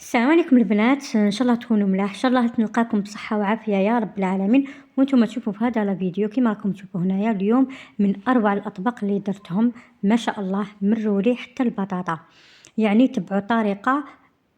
السلام عليكم البنات، ان شاء الله تكونوا ملاح، ان شاء الله نلقاكم بصحه وعافيه يا رب العالمين. وانتم تشوفوا في هذا الفيديو كما راكم تشوفوا هنايا اليوم من اروع الاطباق اللي درتهم ما شاء الله، من الروري حتى البطاطا. يعني تبعوا طريقه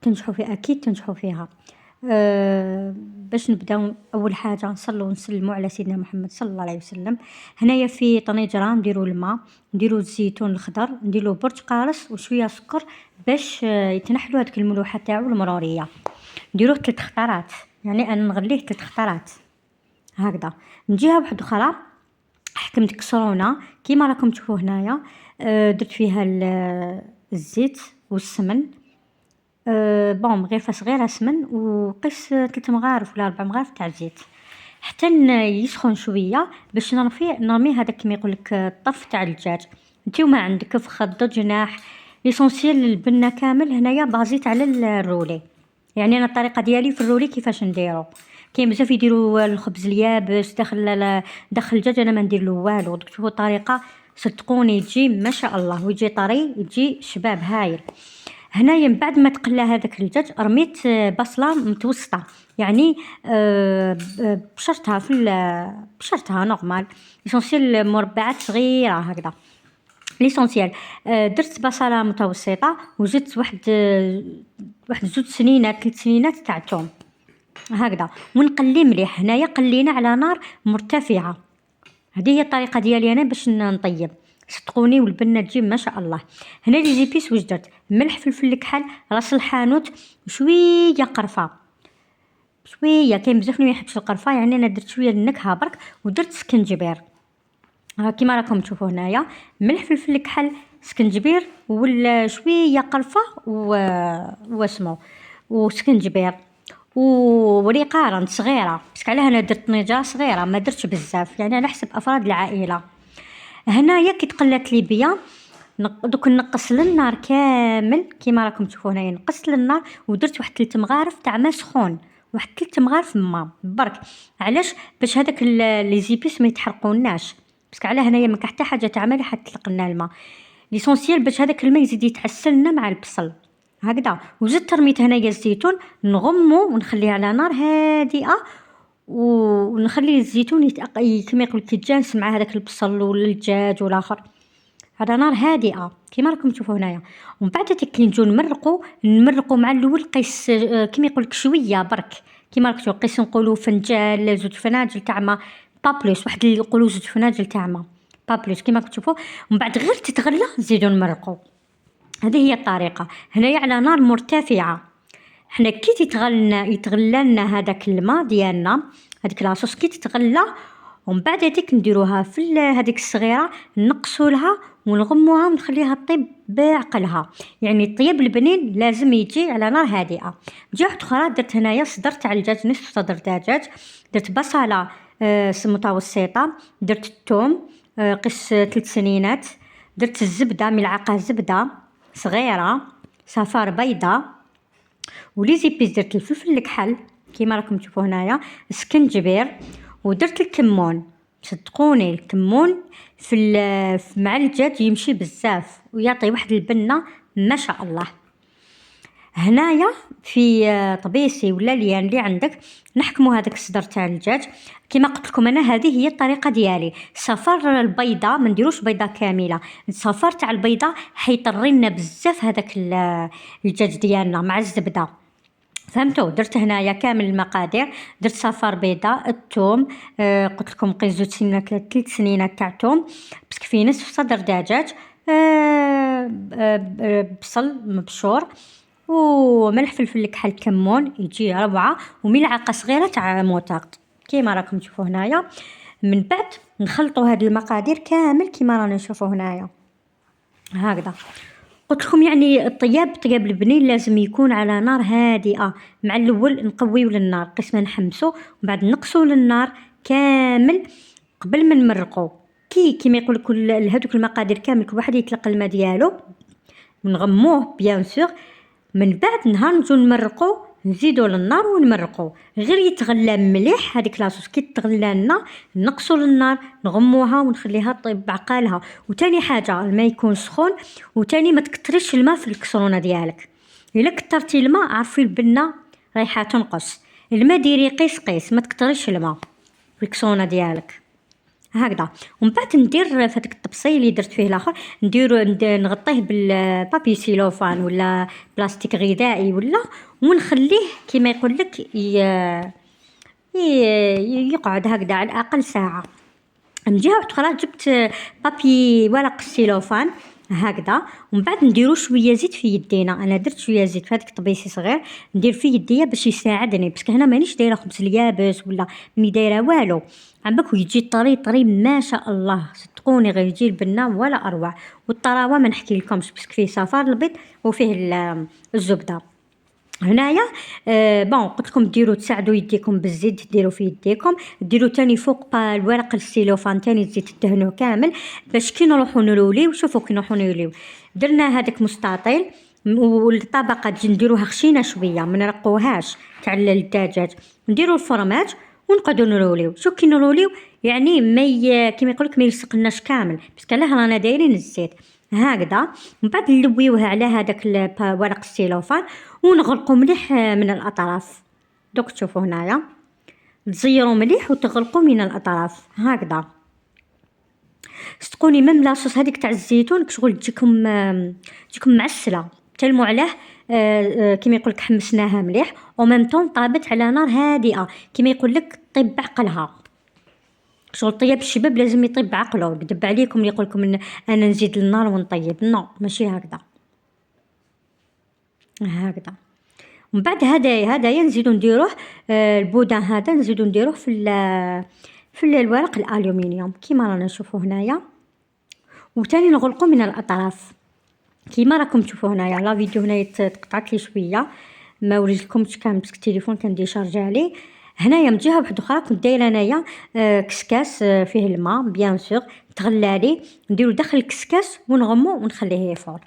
تنجحوا فيها، اكيد تنجحوا فيها. باش نبداو اول حاجه نصلوا ونسلموا على سيدنا محمد صلى الله عليه وسلم. هنايا في طنجره نديروا الماء، نديروا الزيتون الخضر، نديروا برج قارص وشويه سكر باش يتنحلوا هذيك الملوحه تاعو المروريه. نديروه 3 خطرات، يعني انا نغليه 3 خطرات هكذا. من جهه واحده اخرى حكمت كسرونه كيما راكم تشوفوا هنايا. درت فيها الزيت والسمن. بون مغرفه صغيره سمن وقيس 3 مغارف ولا 4 مغارف تاع زيت حتى يسخن شويه باش نرمي هذاك كيما يقولك الطف تاع الدجاج. نتيو ما عندك فخذ جناح ليسونسيال البنه كامل هنايا بازيت على الرولي. يعني انا الطريقه ديالي في الرولي كيفاش نديرو. كاين بزاف يديروا الخبز اليابس داخل الدجاج، انا ما ندير له والو. تشوفوا الطريقه صدقوني يجي ما شاء الله، ويجي طري يجي شباب هايل. هنايا من بعد ما تقلى هذاك الدجاج رميت بصله متوسطه، يعني بشرتها بشرتها نورمال، ليسونسيال مربعات صغيره هكذا ليسونسيال. درت بصله متوسطه وزدت واحد 2 سنينات 3 سنينات تاع توم هكذا، ونقلي مليح. هنايا قلينا على نار مرتفعه. هذه هي الطريقه ديالي انا باش نطيب، صدقوني والبنه تجي ما شاء الله. هنا لي زيبيس واش درت؟ ملح، فلفل الكحل، راس الحانوت، وشويه قرفه. شويه، كاين بزاف اللي ما يحبش القرفه، يعني انا درت شويه النكهه برك. ودرت سكنجبير كيما راكم تشوفوا هنايا، ملح، فلفل الكحل، سكنجبير، ولا شويه قرفه واسمو وسكنجبير وريقارن صغيره. بس علاه انا درت نيجه صغيره ما درتش بزاف، يعني على حسب افراد العائله. هنايا كي تقلات لي بيا دوك نقص للنار كامل كيما راكم تشوفوا هنايا. نقصت للنار ودرت واحد 3 مغارف تاع ما سخون، واحد 3 مغارف ما برك. علاش؟ باش هذاك لي زيبيس ما يتحرقوناش. بس على هنايا ما كاع حتى حاجه تاع مالح حتى تطلق لنا الماء ليسونسيال باش هذاك الماء يزيد يتعسلنا مع البصل هكذا. وزدت رميت هنايا الزيتون نغمو ونخليه على نار هادئه، ونخلي الزيتون كما يقولك يتجانس مع هذاك البصل والدجاج والاخر على نار هادئه كيما راكم تشوفوا هنايا. ومن بعد كي نجيو نمرقوا مع الاول قيس كيما يقولك شويه برك، كيما راك تشوفوا قيس نقولوا فنجان 2 فناجل تاع ما بابلوس، واحد اللي يقولوا 2 فناجل تاع ما بابلوس كيما راك تشوفوا. ومن بعد غير تتغلى نزيدو نمرقوا. هذه هي الطريقه هنايا على نار مرتفعه. حنا كي يتغلى لنا هذاك الماء ديالنا، هذيك لاصوص كي تتغلى، ومن بعد هذيك نديروها في هذيك الصغيره نقصوا لها ونغموها ونخليها طيب بعقلها. يعني الطيب البنين لازم يجي على نار هادئه. جهه اخرى درت هنايا صدر تاع الدجاج، نصف صدر دجاج. درت بصله متوسطه، درت الثوم قس 3 سنينات، درت الزبده ملعقه زبده صغيره، صفار بيضه، ولي زيبيس درت الفلفل الكحل كيما راكم تشوفوا هنايا، سكنجبير، ودرت الكمون. صدقوني الكمون مع الدجاج يمشي بزاف ويعطي واحد البنه ما شاء الله. هنايا في طبيسي ولا ليان اللي عندك نحكموا هذاك الصدر تاع الدجاج كيما قلت لكم انا. هذه هي الطريقه ديالي. صفر البيضه ما نديروش بيضه كامله، الصفر تاع البيضه حيطري لنا بزاف هذاك الدجاج ديالنا مع الزبده. فهمتوا؟ درت هنايا كامل المقادير. درت صفار بيضاء، الثوم قلت لكم قيس 2 سنينات 3 سنينات تاع ثوم، بس في نصف صدر دجاج، بصل مبشور، وملح فلفل الكحل كمون يجي روعه، وملعقه صغيره تاع موطارد كيما راكم تشوفوا هنايا. من بعد نخلطوا هاد المقادير كامل كيما رانا نشوفوا هنايا هكذا. قلت لكم يعني الطياب البنين لازم يكون على نار هادئه. مع الاول نقويو للنار قسما نحمسو، ومن بعد نقصوا للنار كامل قبل ما نمرقوا. كيما يقول كل هذوك المقادير كامل كل واحد يطلق الماء ديالو ونغموه بيان سور. من بعد نهار نجو نمرقوا نزيدوا للنار ونمرقوا غير يتغلى مليح. هذيك لاصوص كي تغلى لنا نقصوا للنار نغموها ونخليها طيب بعقالها. وتاني حاجه الماء يكون سخون، وتاني ما تكتريش الماء في الكسرونه ديالك. الا كثرتي الماء عرفي البنه رايحه تنقص. الماء ديري قيس قيس، ما تكثريش الماء في الكسونه ديالك هكذا. ومن بعد ندير في هذاك الطبسي اللي درت فيه الاخر نغطيه بالبابي سيلوفان ولا بلاستيك غذائي ولا، ونخليه كيما يقول لك يقعد هكذا على الاقل ساعه. من جهه اخرى جبت بابي ورق السيلوفان هكذا، ومن بعد نديرو شويه زيت في يدينا. انا درت شويه زيت في هذاك الطبيسي صغير ندير في يديا باش يساعدني، باسكو هنا مانيش دايره خبز اليابس ولا ماني دايره والو. عم بك يجي طري ما شاء الله، صدقوني غير يجي البنه ولا اروع. والطراوه ما نحكي لكمش باسكو فيه صفار البيض وفيه الزبده. هنايا بون قلت لكم ديروا تساعدوا يديكم بالزيت، ديروا في يديكم، ديروا تاني فوق الورق السيلوفان تاني الزيت تدهنوه كامل باش كي نروحوا نروليو. شوفوا كي نروحوا نروليو درنا هذاك مستطيل، والطبقه تجي نديروها خشينه شويه، ما نرقوهاش تاع الدجاج. نديروا الفرماج ونقعدوا نروليو. شوف كي نروليو يعني كيما يقولك ما يلصقناش كامل، باسكو علاه رانا دايرين الزيت هكذا. من بعد نلويوها على هذاك ورق السيلوفان ونغلقوا مليح من الاطراف. دوك تشوفوا هنايا تزيروا مليح وتغلقوا من الاطراف هكذا. صدقوني ميم لاصوص هذيك تاع الزيتون كشغل تجيكم معسله، تلموا عليه كيما يقولك حمسناها مليح وميم طون طابت على نار هادئه، كيما يقولك طيب بعقلها. شغل طيب الشباب لازم يطيب بعقله، يكذب عليكم اللي يقول لكم انا نزيد النار ونطيب، نو ماشي هكذا هكذا. ومن بعد هدايا نزيدو نديروه البودان هذا نزيدو نديروه في الورق الالومنيوم كيما رانا نشوفوا هنايا، وتاني نغلقو من الاطراف كيما راكم تشوفوا هنايا. لا فيديو هنايا تقطعت لي شويه ما وريتلكمش كامل باسكو التليفون كان ديشارجي عليه. هنايا من جهه واحده اخرى كنت دايره انايا كسكاس فيه الماء بيان سور تغلالي، نديرو داخل الكسكاس ونغمو ونخليه يفور،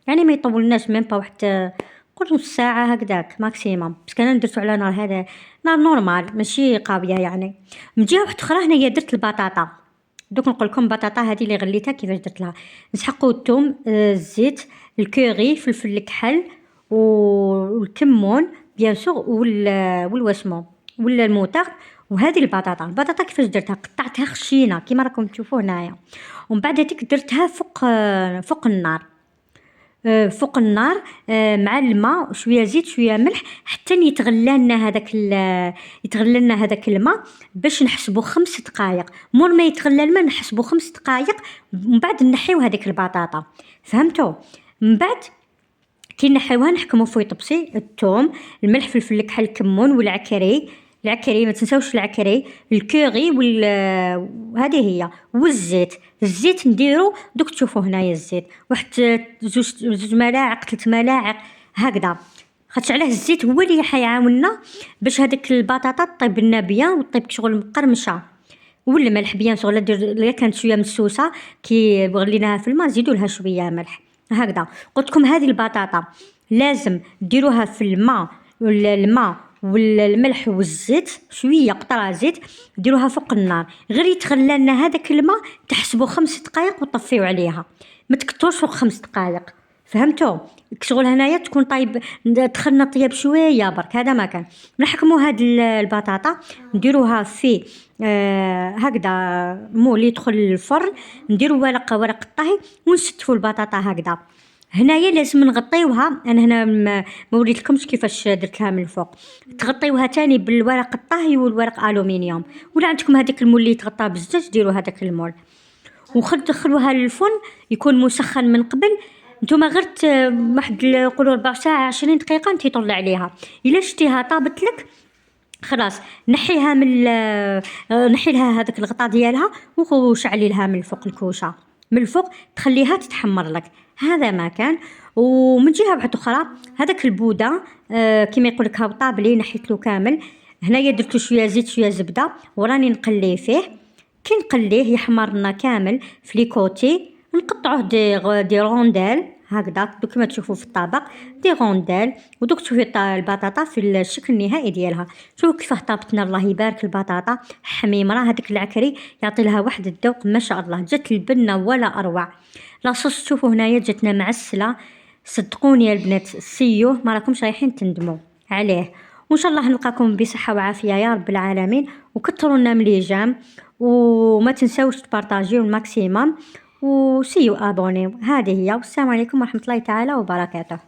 يعني ما يطولناش ميم با واحد قول نص ساعه هكذاك ماكسيموم، باسكو انا درتو على نار هذا نار نورمال ماشي قاويه يعني. من جهه واحده اخرى هنايا درت البطاطا. دوك نقول لكم البطاطا هذه اللي غليتها كيفاش درت لها. نسحقوا الثوم الزيت الكوري فلفل الكحل والكمون بيان سور والوسمون ولا الموطار. وهذه البطاطا كيفاش درتها، قطعتها خشينه كيما راكم تشوفوا هنايا، ومن بعد هذيك درتها فوق النار فوق النار مع الماء شويه زيت شويه ملح حتى يتغلى لنا هذاك الماء باش نحسبوا 5 دقائق. مور ما يتغلى الماء نحسبوا 5 دقائق، من بعد نحيو هذيك البطاطا. فهمتوا؟ من بعد كي نحيوها نحكموا فوق طبسي الثوم الملح فلفل الكحل الكمون والعكري ما تنساوش العكري الكوري وهذه هي والزيت نديرو دوك تشوفوا هنايا الزيت واحد زوج ملاعق 3 ملاعق هكذا، خاطش علاه الزيت هو اللي حيعاوننا باش هذيك البطاطا طيب لنا بيان وطيب شغل مقرمشه. والملح بيان سور لا كانت شويه مسوسه كي غليناها في الماء نزيدوا لها شويه ملح هكذا. قلت لكم هذه البطاطا لازم ديروها في الماء والملح والزيت شويه قطره زيت ديروها فوق النار، غير يتغلى لنا هذاك الماء تحسبوا 5 دقائق وطفيو عليها، ما تكثرش فوق 5 دقائق. فهمتوا؟ شغل هنايا تكون طيب دخلنا طياب شويه برك هذا ما كان. نحكموا هاد البطاطا نديروها في هكذا مول يدخل الفرن، نديروا ورق الطهي ونستفوا البطاطا هكذا. هنايا لازم نغطيوها، انا هنا ما وريتلكمش كيفاش درت لها من الفوق. تغطيوها تاني بالورق الطهي والورق الومنيوم، ولا عندكم هذاك المول اللي يتغطى بالزجاج ديروا هذاك المول دخلوها للفرن يكون مسخن من قبل. نتوما غير واحد نقولوا ربع ساعه 20 دقيقه انت طلع عليها. الا شتيها طابت لك خلاص نحيها نحي لها هذاك الغطاء ديالها وشعلي لها من الفوق الكوشه من الفوق تخليها تتحمر لك. هذا ما كان. ومن جهه واحده اخرى هذاك البوده كيما يقول لك هابطه بلي نحيت له كامل. هنايا درت شويه زيت شويه زبده وراني نقليه فيه. كي نقليه يحمر لنا كامل في لي كوتي نقطعوه دي رونديل هكذا دوك كما تشوفوا في الطبق دي رونديل. ودوك تشوفي البطاطا في الشكل النهائي ديالها. شوفوا كيفاه طابتنا الله يبارك البطاطا حميمه. هذاك العكري يعطي لها واحد الذوق ما شاء الله، جات البنه ولا اروع. لاصوص تشوفوا هنايا جاتنا معسله. صدقوني يا البنات سيوه ما راكمش رايحين تندموا عليه. وان شاء الله نلقاكم بصحه وعافيه يا رب العالمين، وكثروا لنا من لي جام، وما تنساوش تبارطاجيو الماكسيمم، وسيو ابونيو. هذه هي، والسلام عليكم ورحمه الله تعالى وبركاته.